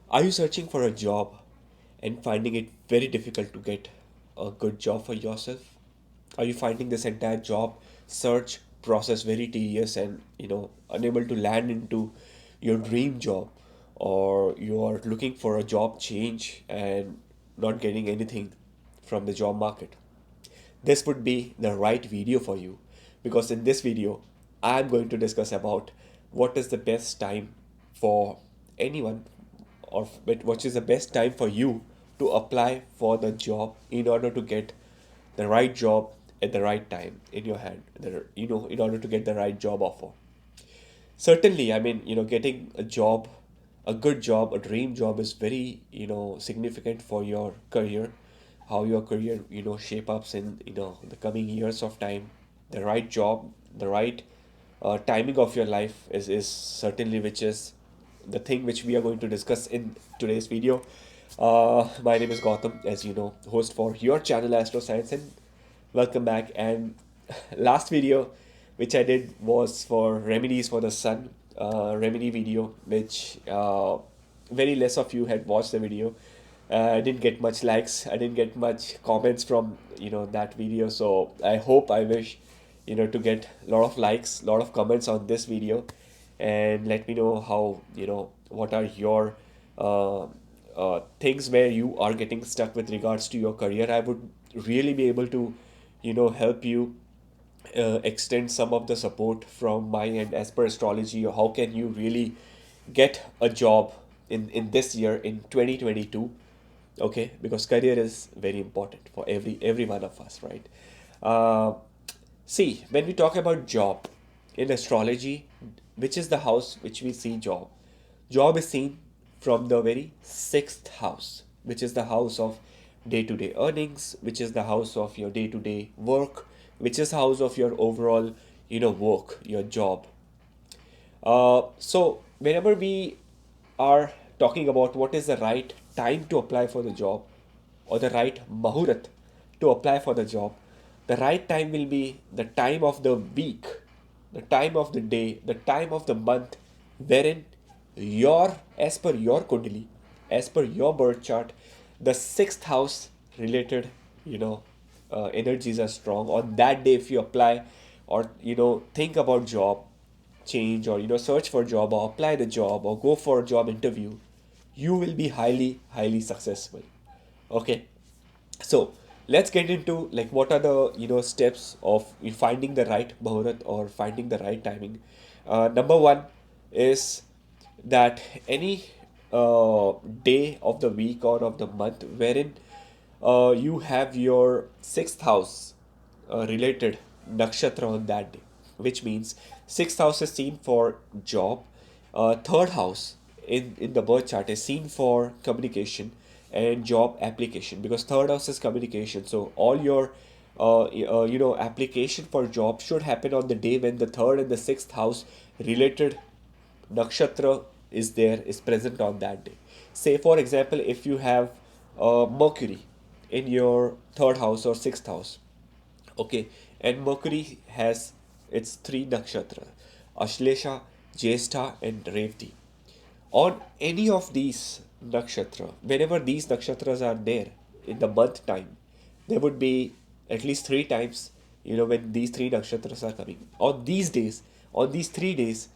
Are you searching for a job and finding it very difficult to get a good job for yourself? Are you finding this entire job search process very tedious and unable to land into your dream job, or you are looking for a job change and not getting anything from the job market? This would be the right video for you, because in this video I'm going to discuss about what is the best time for anyone, or what is the best time for you to apply for the job in order to get the right job at the right time in your hand, in order to get the right job offer. Certainly, I mean, getting a job, a good job, a dream job is very, significant for your career, how your career, shape ups in, the coming years of time. The right job, the right timing of your life is certainly which is the thing which we are going to discuss in today's video. My name is Gautam, as you know, host for your channel Astro Science, and welcome back. And last video which I did was for remedies for the sun, remedy video, which very less of you had watched the video. I didn't get much likes. I didn't get much comments from that video. So I wish to get a lot of likes, a lot of comments on this video, and let me know how what are your things where you are getting stuck with regards to your career. I would really be able to help you extend some of the support from my end as per astrology, or how can you really get a job in this year in 2022. Okay, because career is very important for every one of us, right? uh, See, when we talk about job in astrology, which is the house which we see job? Job is seen from the very sixth house, which is the house of day to day earnings, which is the house of your day to day work, which is house of your overall, work, your job. So whenever we are talking about what is the right time to apply for the job, or the right Muhurat to apply for the job, the right time will be the time of the week, the time of the day, the time of the month, wherein as per your kundali, as per your birth chart, the sixth house related, energies are strong. On that day, if you apply, or think about job change, or search for job, or apply the job, or go for a job interview, you will be highly successful. Okay, so let's get into like what are the steps of finding the right muhurat or finding the right timing. Number one is that any day of the week or of the month wherein you have your sixth house related nakshatra on that day, which means sixth house is seen for job, third house in the birth chart is seen for communication and job application, because third house is communication. So all your application for job should happen on the day when the third and the sixth house related nakshatra is present on that day. Say for example, if you have Mercury in your third house or sixth house, okay, and Mercury has its three nakshatra, Ashlesha, Jyeshtha, and Revati. On any of these nakshatra, whenever these nakshatras are there in the month time, there would be at least three times, when these three nakshatras are coming. On these days, on these 3 days,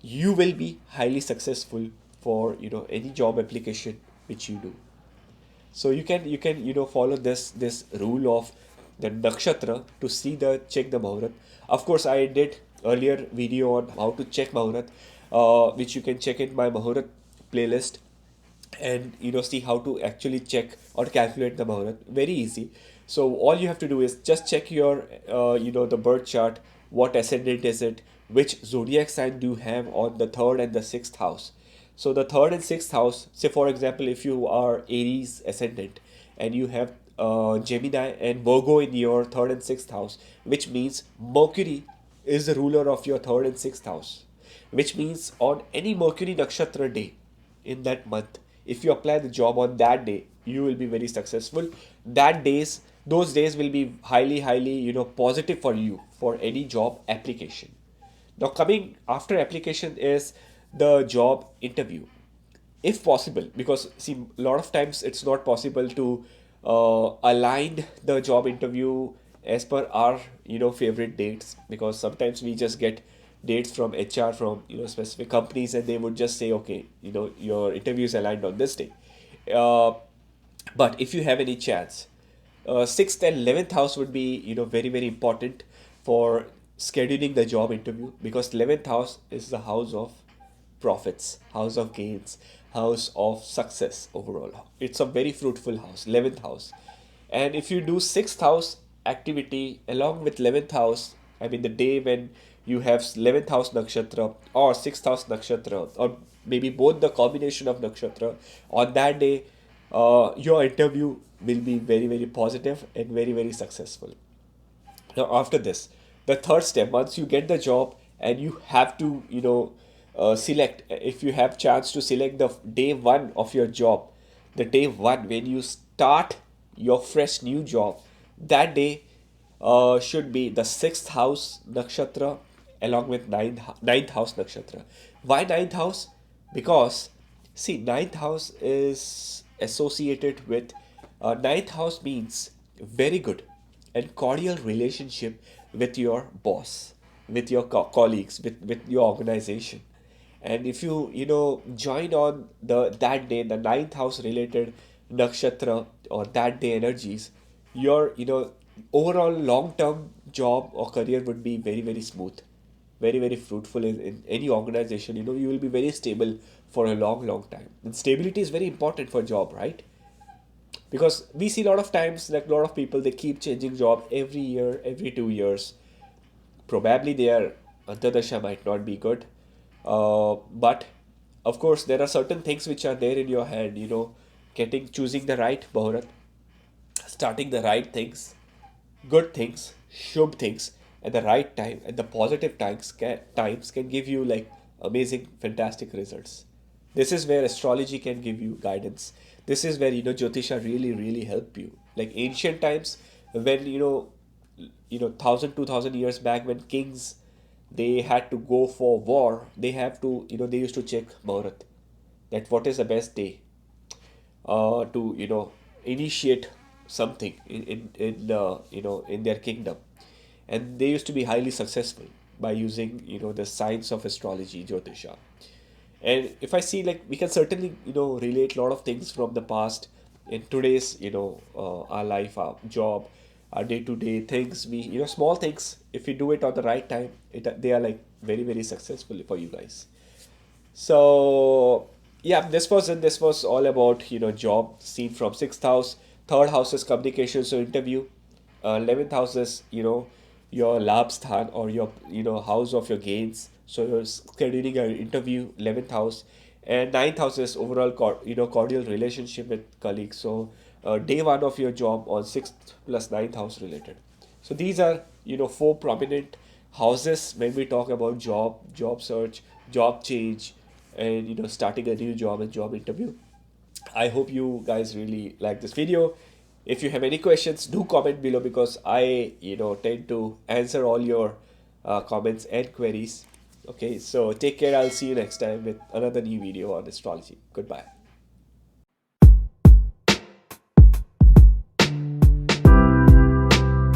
you will be highly successful for any job application which you do. So you can follow this rule of the nakshatra to see the check the Muhurat. Of course, I did earlier video on how to check Muhurat, which you can check in my Muhurat playlist, and see how to actually check or calculate the Muhurat. Very easy. So all you have to do is just check your the birth chart. What ascendant is it? Which zodiac sign do you have on the third and the sixth house? So the third and sixth house, say for example, if you are Aries ascendant and you have Gemini and Virgo in your third and sixth house, which means Mercury is the ruler of your third and sixth house, which means on any Mercury nakshatra day in that month, if you apply the job on that day, you will be very successful. Those days will be highly positive for you for any job application. Now, coming after application is the job interview. if possible, because see, a lot of times it's not possible to align the job interview as per our favorite dates, because sometimes we just get dates from HR from specific companies, and they would just say, okay, your interview is aligned on this day. uh, but if you have any chance, sixth and 11th house would be very very important for scheduling the job interview, because 11th house is the house of profits, house of gains, house of success overall. It's a very fruitful house, 11th house. And if you do 6th house activity along with 11th house, I mean the day when you have 11th house nakshatra or 6th house nakshatra, or maybe both the combination of nakshatra, on that day, your interview will be very, very positive and very, very successful. Now, after this, the third step, once you get the job and you have to, select, if you have chance to select the day one of your job, the day one when you start your fresh new job, that day should be the sixth house nakshatra along with ninth house nakshatra. Why ninth house? Because see, ninth house is associated with ninth house means very good and cordial relationship with your boss, with your colleagues, with your organization. And if you join on the that day the ninth house related nakshatra or that day energies, your overall long term job or career would be very very smooth, very very fruitful in any organization. You will be very stable for a long long time, and stability is very important for job, right? Because we see a lot of times, like a lot of people, they keep changing job every year, every 2 years. Probably their antadasha might not be good, but of course there are certain things which are there in your hand. Getting choosing the right Muhurat, starting the right things, good things, shubh things at the right time, at the positive times can give you like amazing, fantastic results. This is where astrology can give you guidance. This is where Jyotisha really, really help you. Like ancient times, when 1,000 2,000 years back, when kings they had to go for war, they have to they used to check Muhurat, that what is the best day to initiate something in their kingdom, and they used to be highly successful by using the science of astrology, Jyotisha. And if I see, like, we can certainly relate a lot of things from the past in today's our life, our job, our day-to-day things. We small things, if we do it on the right time, they are like very very successful for you guys. So yeah, this was it. This was all about job seen from sixth house. Third house is communication, so interview. 11th house is your lab sthan, or your house of your gains. So you're scheduling an interview, 11th house, and ninth house is overall cordial relationship with colleagues. So day one of your job on sixth plus ninth house related. So these are four prominent houses when we talk about job search, job change, and starting a new job and job interview. I hope you guys really like this video. If you have any questions, do comment below, because I tend to answer all your comments and queries. Okay, so take care. I'll see you next time with another new video on astrology. Goodbye.